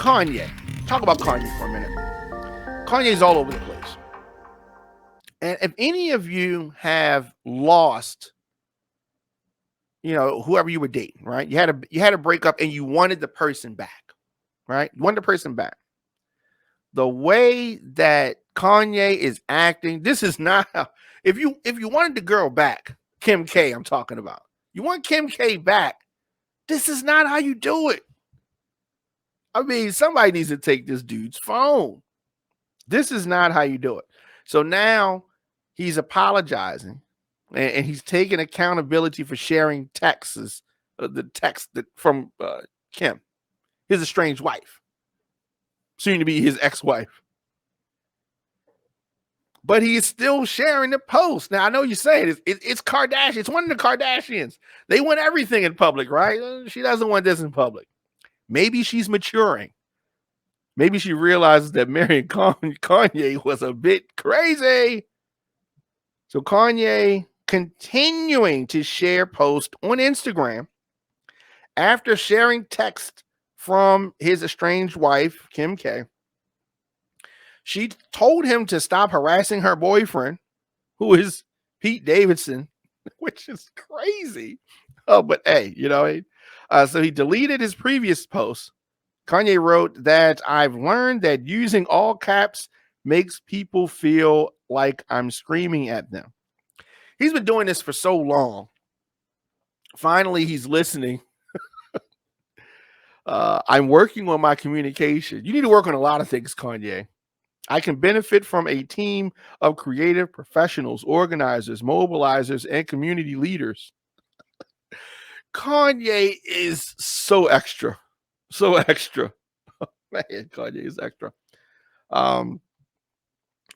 Kanye. Talk about Kanye for a minute. Kanye's all over the place. And if any of you have lost, whoever you were dating, right? You had a breakup and you wanted the person back, right? You wanted the person back. The way that Kanye is acting, this is not how, if you wanted the girl back, Kim K, I'm talking about. You want Kim K back. This is not how you do it. I mean, somebody needs to take this dude's phone. This is not how you do it. So now he's apologizing and he's taking accountability for sharing texts, the text from Kim, his estranged wife, soon to be his ex-wife. But he is still sharing the post. Now, I know you're saying it's Kardashian. It's one of the Kardashians. They want everything in public, right? She doesn't want this in public. Maybe she's maturing. Maybe she realizes that marrying Kanye was a bit crazy. So Kanye continuing to share posts on Instagram after sharing text from his estranged wife, Kim K. She told him to stop harassing her boyfriend, who is Pete Davidson, which is crazy. Oh, but hey, so he deleted his previous post. Kanye wrote that I've learned that using all caps makes people feel like I'm screaming at them. He's been doing this for so long. Finally, he's listening. I'm working on my communication. You need to work on a lot of things, Kanye. I can benefit from a team of creative professionals, organizers, mobilizers, and community leaders. Kanye is so extra. So extra. Man, Kanye is extra.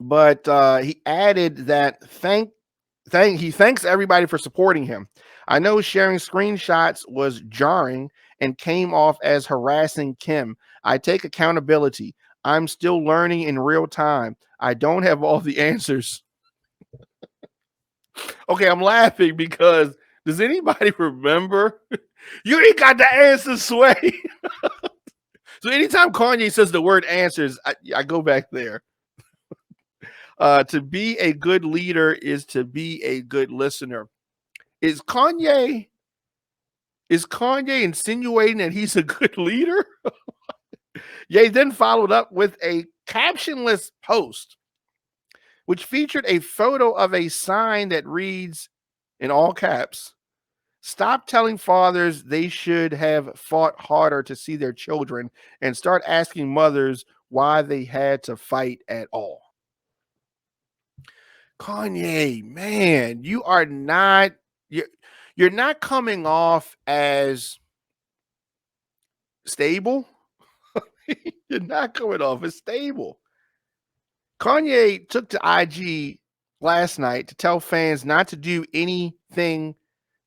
But he added that he thanks everybody for supporting him. I know sharing screenshots was jarring and came off as harassing Kim. I take accountability. I'm still learning in real time. I don't have all the answers. Okay, I'm laughing because does anybody remember? You ain't got the answers, Sway. So anytime Kanye says the word answers, I go back there. To be a good leader is to be a good listener. Is Kanye insinuating that he's a good leader? Ye then followed up with a captionless post, which featured a photo of a sign that reads in all caps, "Stop telling fathers they should have fought harder to see their children and start asking mothers why they had to fight at all." Kanye, man, you're not coming off as stable. You're not coming off as stable. Kanye took to IG last night to tell fans not to do anything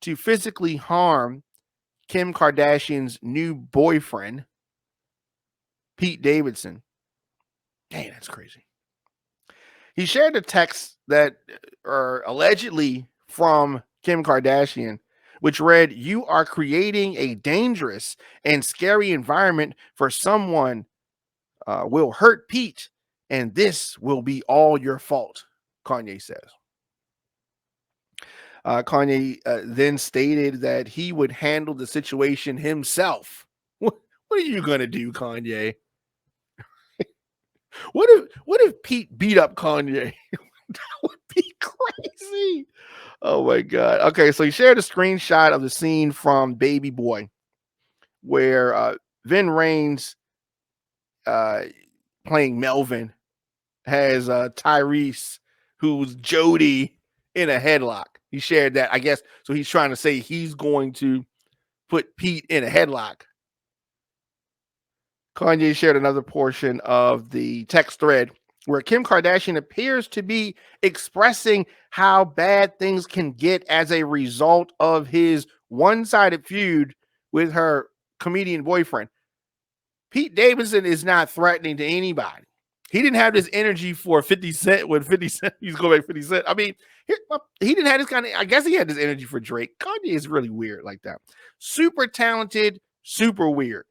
to physically harm Kim Kardashian's new boyfriend, Pete Davidson. Dang, that's crazy. He shared a text that are allegedly from Kim Kardashian, which read, "You are creating a dangerous and scary environment for someone will hurt Pete, and this will be all your fault," Kanye says. Kanye then stated that he would handle the situation himself. What are you going to do, Kanye? What if Pete beat up Kanye? That would be crazy. Oh my God. Okay, so he shared a screenshot of the scene from Baby Boy, where Vin Raines, playing Melvin, has Tyrese, who's Jody, in a headlock. He shared that, I guess. So he's trying to say he's going to put Pete in a headlock. Kanye shared another portion of the text thread where Kim Kardashian appears to be expressing how bad things can get as a result of his one-sided feud with her comedian boyfriend. Pete Davidson is not threatening to anybody. He didn't have this energy for 50 Cent when 50 Cent, he's going back 50 Cent. I mean, he didn't have this kind of, I guess he had this energy for Drake. Kanye is really weird like that. Super talented, super weird.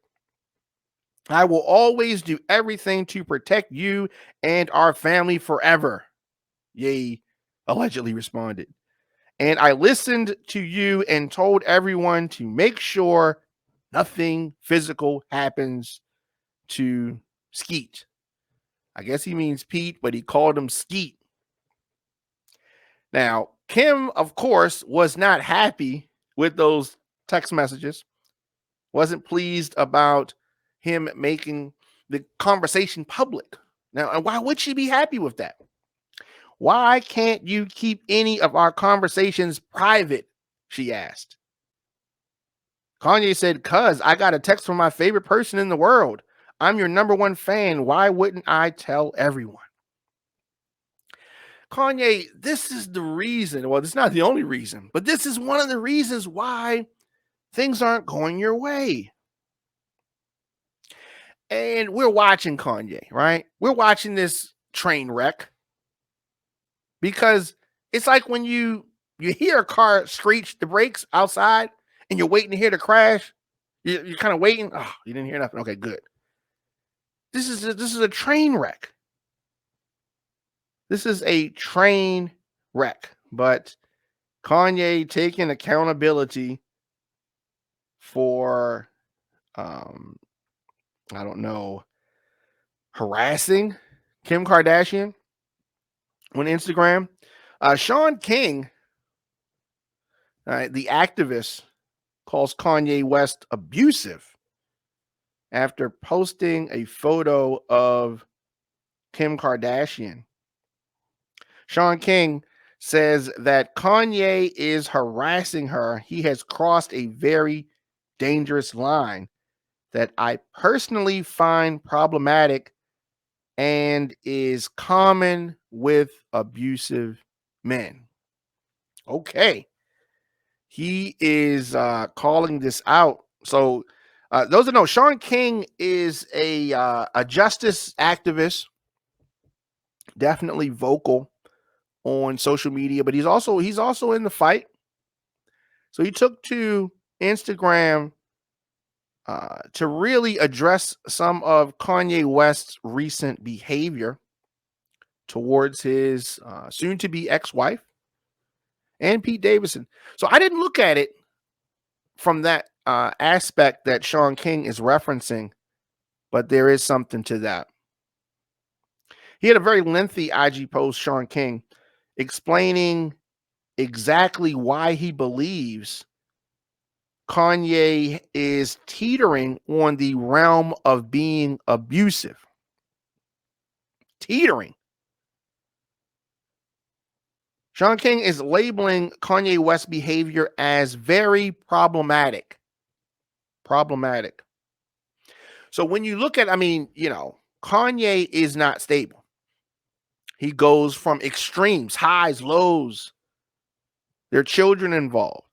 I will always do everything to protect you and our family forever. Ye allegedly responded. And I listened to you and told everyone to make sure nothing physical happens to Skeet. I guess he means Pete, but he called him Skeet. Now, Kim, of course, was not happy with those text messages, wasn't pleased about him making the conversation public. Now, and why would she be happy with that? Why can't you keep any of our conversations private? She asked. Kanye said, "Cuz I got a text from my favorite person in the world. I'm your number one fan. Why wouldn't I tell everyone?" Kanye, this is the reason. Well, it's not the only reason, but this is one of the reasons why things aren't going your way. And we're watching Kanye, right? We're watching this train wreck because it's like when you hear a car screech the brakes outside and you're waiting to hear the crash. You're kind of waiting. Oh, you didn't hear nothing. Okay, good. This is a train wreck. This is a train wreck. But Kanye taking accountability for I don't know, harassing Kim Kardashian on Instagram. Sean King, the activist, calls Kanye West abusive after posting a photo of Kim Kardashian. Sean King says that Kanye is harassing her. He has crossed a very dangerous line that I personally find problematic and is common with abusive men. Okay. He is calling this out. So, those that know, Sean King is a justice activist, definitely vocal on social media, but he's also in the fight. So he took to Instagram to really address some of Kanye West's recent behavior towards his soon-to-be ex-wife and Pete Davidson. So I didn't look at it from that aspect that Sean King is referencing, but there is something to that. He had a very lengthy IG post, Sean King, explaining exactly why he believes Kanye is teetering on the realm of being abusive. Teetering. Sean King is labeling Kanye West's behavior as very problematic. Problematic. So when you look at, Kanye is not stable. He goes from extremes, highs, lows. There are children involved.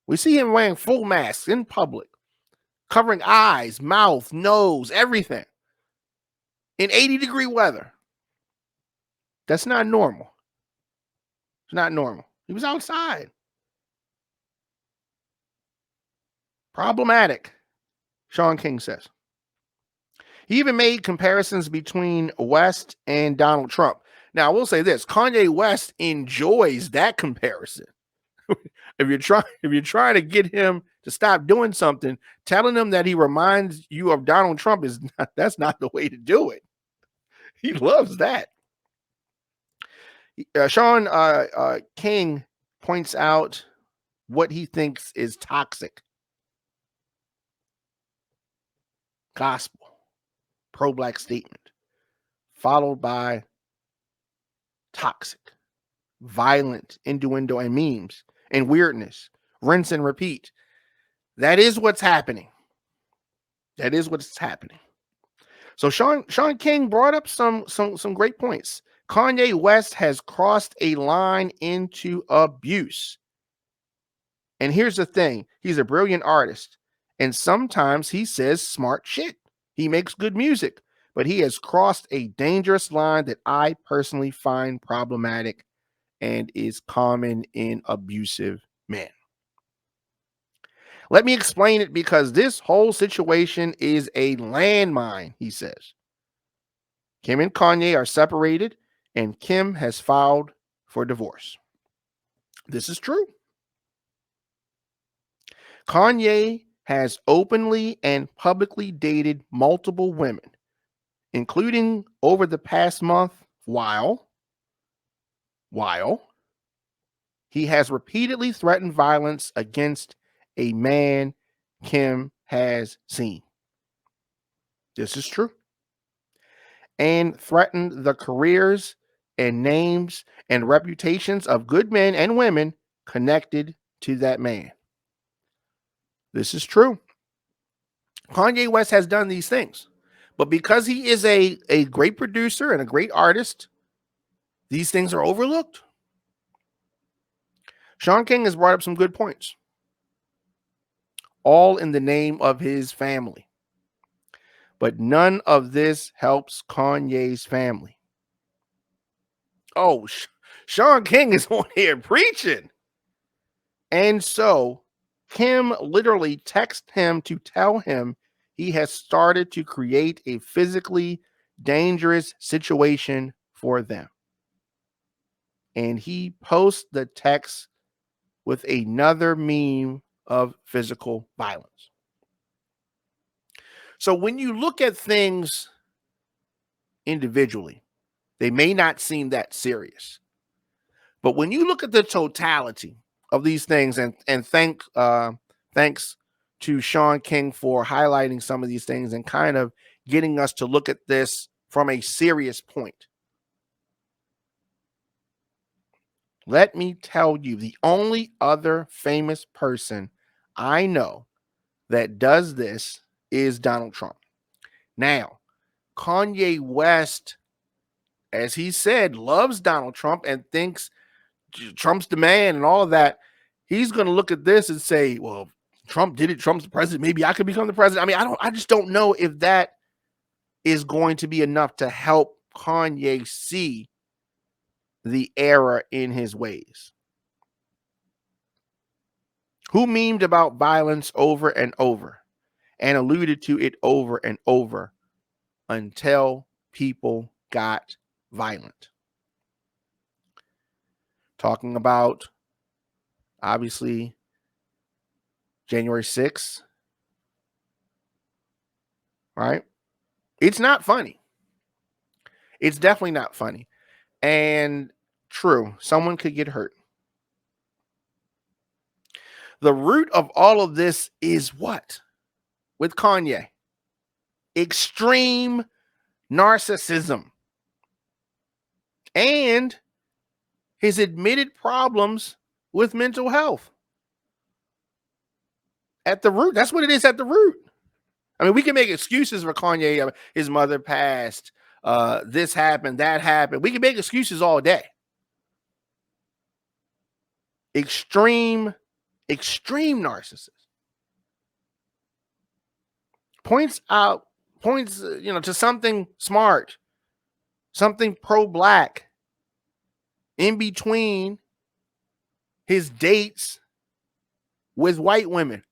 We see him wearing full masks in public, covering eyes, mouth, nose, everything in 80-degree weather. That's not normal. It's not normal. He was outside. Problematic, Sean King says. He even made comparisons between West and Donald Trump. Now, I will say this: Kanye West enjoys that comparison. If you're trying to get him to stop doing something, telling him that he reminds you of Donald Trump that's not the way to do it. He loves that. Sean King points out what he thinks is toxic gospel, pro-black statement, followed by toxic, violent innuendo and memes and weirdness, rinse and repeat. That is what's happening. That is what's happening. So Sean King brought up some great points. Kanye West has crossed a line into abuse. And here's the thing, he's a brilliant artist, and sometimes he says smart shit. He makes good music, but he has crossed a dangerous line that I personally find problematic and is common in abusive men. Let me explain it because this whole situation is a landmine, he says. Kim and Kanye are separated, and Kim has filed for divorce. This is true. Kanye has openly and publicly dated multiple women, including over the past month, while he has repeatedly threatened violence against a man Kim has seen. This is true. And threatened the careers and names and reputations of good men and women connected to that man. This is true. Kanye West has done these things, but because he is a great producer and a great artist, these things are overlooked. Sean King has brought up some good points, all in the name of his family. But none of this helps Kanye's family. Oh, Sean King is on here preaching. And so Kim literally texted him to tell him he has started to create a physically dangerous situation for them. And he posts the text with another meme of physical violence. So when you look at things individually, they may not seem that serious. But when you look at the totality of these things, and thanks to Sean King for highlighting some of these things and kind of getting us to look at this from a serious point. Let me tell you, the only other famous person I know that does this is Donald Trump. Now, Kanye West, as he said, loves Donald Trump and thinks Trump's the man and all of that. He's going to look at this and say, well, Trump did it. Trump's the president. Maybe I could become the president. I mean, I just don't know if that is going to be enough to help Kanye see the error in his ways. Who memed about violence over and over and alluded to it over and over until people got violent? Talking about, obviously, January 6th, right? It's not funny. It's definitely not funny. And true, someone could get hurt. The root of all of this is what? With Kanye? Extreme narcissism and his admitted problems with mental health. At the root, that's what it is at the root. I mean, we can make excuses for Kanye. His mother passed. This happened, that happened. We can make excuses all day. Extreme narcissist. Points to something smart, something pro-black in between his dates with white women.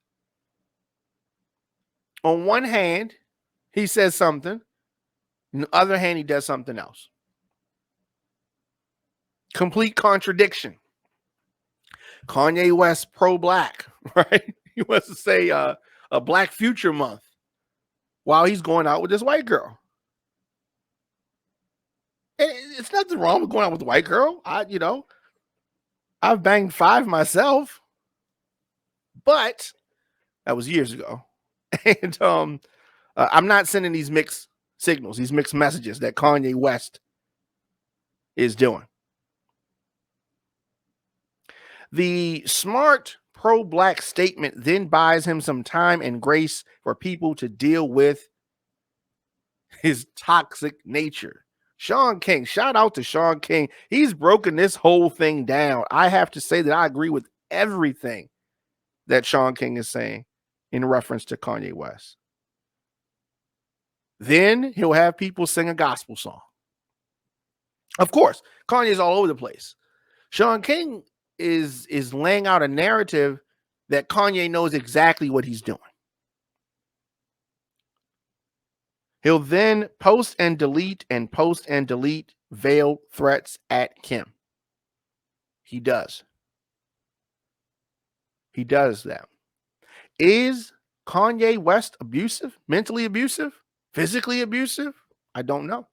On one hand, he says something. On the other hand, he does something else. Complete contradiction. Kanye West pro-black, right? He wants to say a Black Future Month while he's going out with this white girl. And it's nothing wrong with going out with a white girl. I've banged 5 myself, but that was years ago. And I'm not sending these mixed signals, these mixed messages that Kanye West is doing. The smart pro-black statement then buys him some time and grace for people to deal with his toxic nature. Sean King, shout out to Sean King. He's broken this whole thing down. I have to say that I agree with everything that Sean King is saying in reference to Kanye West. Then he'll have people sing a gospel song. Of course, Kanye's all over the place. Sean King is laying out a narrative that Kanye knows exactly what he's doing. He'll then post and delete and post and delete veiled threats at Kim. He does. He does that. Is Kanye West abusive, mentally abusive, physically abusive? I don't know.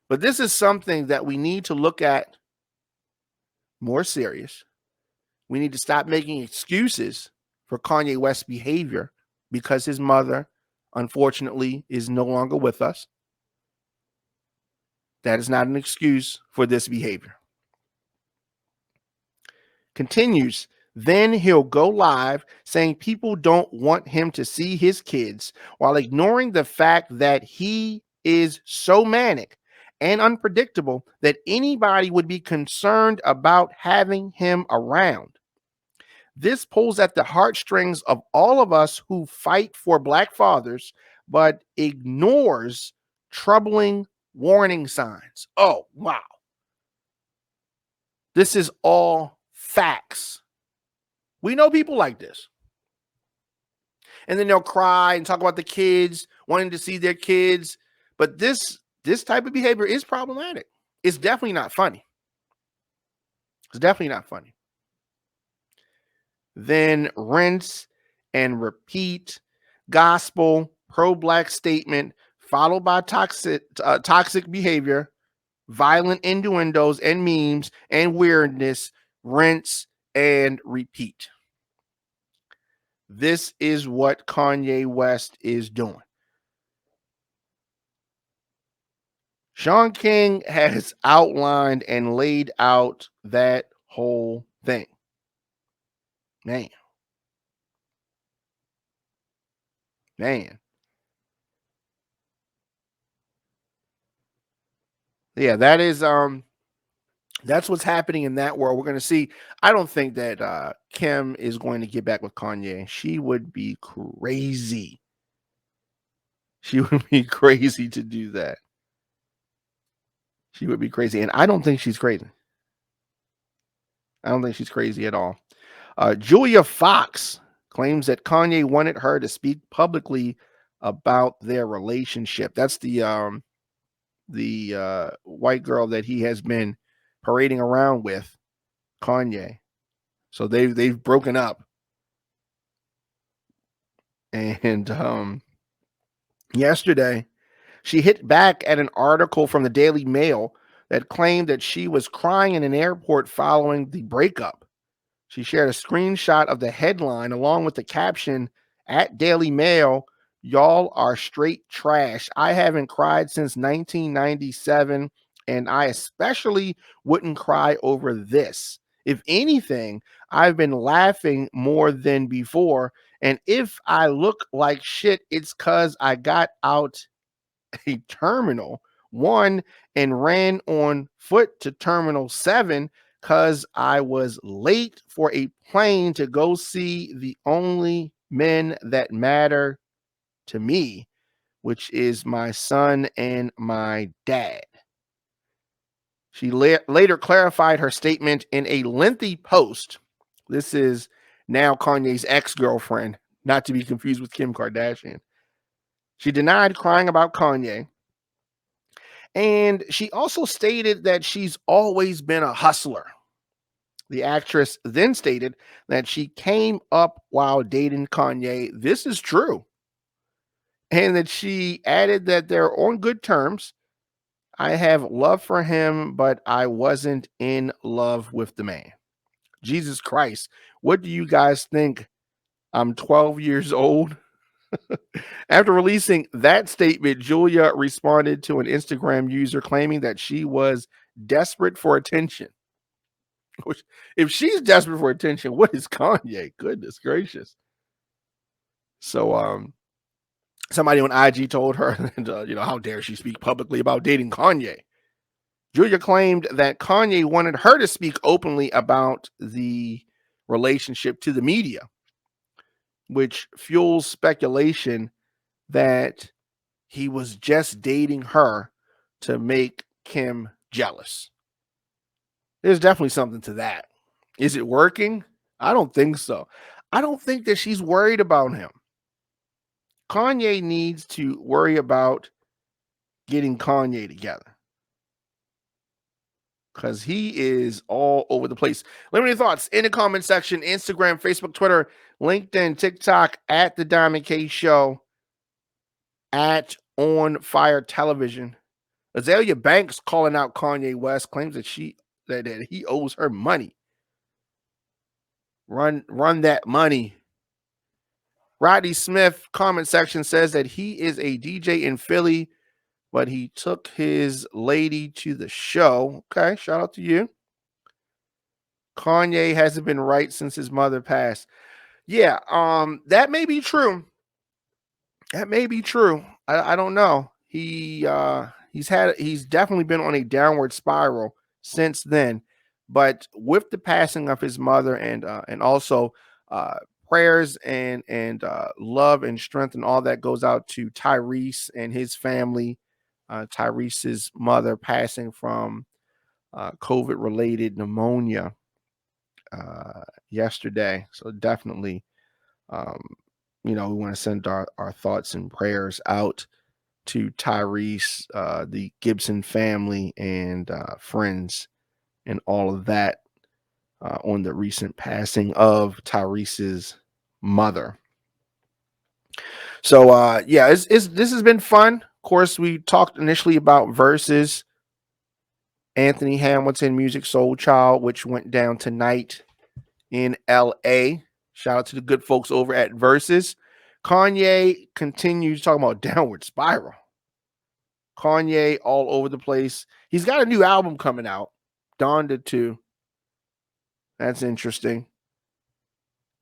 But this is something that we need to look at more serious. We need to stop making excuses for Kanye West's behavior because his mother, unfortunately, is no longer with us. That is not an excuse for this behavior. Continues, then he'll go live saying people don't want him to see his kids while ignoring the fact that he is so manic and unpredictable that anybody would be concerned about having him around. This pulls at the heartstrings of all of us who fight for Black fathers, but ignores troubling warning signs. Oh, wow. This is all facts. We know people like this. And then they'll cry and talk about the kids, wanting to see their kids. But this type of behavior is problematic. It's definitely not funny. It's definitely not funny. Then rinse and repeat gospel pro-Black statement followed by toxic behavior, violent innuendos and memes and weirdness, rinse and repeat. This is what Kanye West is doing. Sean King has outlined and laid out that whole thing. Man. Yeah, that is that's what's happening in that world. We're going to see. I don't think that Kim is going to get back with Kanye. She would be crazy. She would be crazy to do that. She would be crazy. And I don't think she's crazy. I don't think she's crazy at all. Julia Fox claims that Kanye wanted her to speak publicly about their relationship. That's the white girl that he has been parading around with, Kanye. So they've broken up. And yesterday, she hit back at an article from the Daily Mail that claimed that she was crying in an airport following the breakup. She shared a screenshot of the headline along with the caption, at Daily Mail, y'all are straight trash. I haven't cried since 1997, and I especially wouldn't cry over this. If anything, I've been laughing more than before. And if I look like shit, it's because I got out a terminal 1 and ran on foot to terminal 7 because I was late for a plane to go see the only men that matter to me, which is my son and my dad. She later clarified her statement in a lengthy post. This is now Kanye's ex-girlfriend, not to be confused with Kim Kardashian. She denied crying about Kanye. And she also stated that she's always been a hustler. The actress then stated that she came up while dating Kanye. This is true. And that she added that they're on good terms. I have love for him, but I wasn't in love with the man. Jesus Christ. What do you guys think? I'm 12 years old. After releasing that statement, Julia responded to an Instagram user claiming that she was desperate for attention. If she's desperate for attention, what is Kanye? Goodness gracious. So somebody on IG told her, how dare she speak publicly about dating Kanye? Julia claimed that Kanye wanted her to speak openly about the relationship to the media, which fuels speculation that he was just dating her to make Kim jealous. There's definitely something to that. Is it working? I don't think so. I don't think that she's worried about him. Kanye needs to worry about getting Kanye together because he is all over the place. Let me know your thoughts in the comment section. Instagram, Facebook, Twitter, LinkedIn, TikTok, at The Diamond K Show, at On Fire Television. Azalea Banks calling out Kanye West, claims that that he owes her money. Run that money. Rodney Smith comment section says that he is a DJ in Philly, but he took his lady to the show. Okay, shout out to you. Kanye hasn't been right since his mother passed. Yeah, that may be true. That may be true. I don't know. He's definitely been on a downward spiral since then. But with the passing of his mother and also prayers and love and strength and all that goes out to Tyrese and his family. Tyrese's mother passing from COVID related pneumonia yesterday. So definitely we want to send our thoughts and prayers out to Tyrese, the Gibson family, and friends, and all of that on the recent passing of Tyrese's mother. So, yeah, this has been fun. Of course, we talked initially about Versus, Anthony Hamilton, Music Soul Child, which went down tonight in LA. Shout out to the good folks over at Versus. Kanye continues talking about downward spiral. Kanye all over the place. He's got a new album coming out, Donda 2. That's interesting.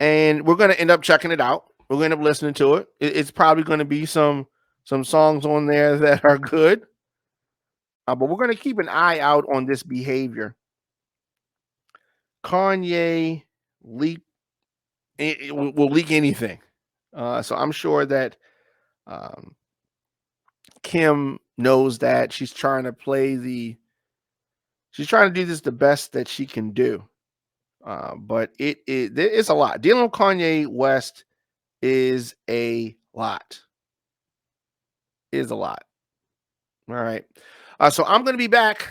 And we're going to end up checking it out. We're going to end up listening to it. It's probably going to be some songs on there that are good. But we're going to keep an eye out on this behavior. Kanye will leak anything. So I'm sure that Kim knows that. She's trying to do this the best that she can do. But it's a lot. Dealing with Kanye West is a lot. All right. So I'm going to be back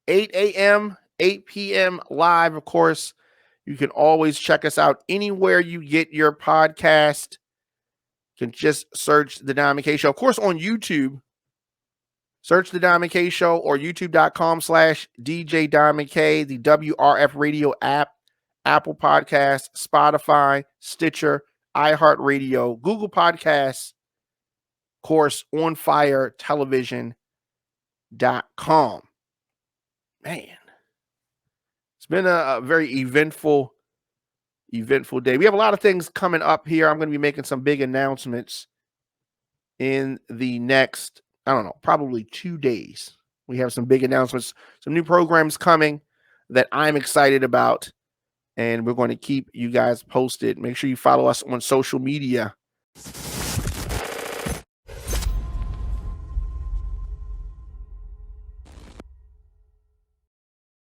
8 a.m., 8 p.m. live. Of course, you can always check us out anywhere you get your podcast. You can just search The Diamond K Show. Of course, on YouTube, search The Diamond K Show or youtube.com/DJ Diamond K, the WRF Radio app, Apple Podcasts, Spotify, Stitcher, iHeartRadio, Google Podcasts, of course, onfiretelevision.com. Man, it's been a very eventful day. We have a lot of things coming up here. I'm going to be making some big announcements in the next, I don't know, probably 2 days. We have some big announcements, some new programs coming that I'm excited about, and we're going to keep you guys posted. Make sure you follow us on social media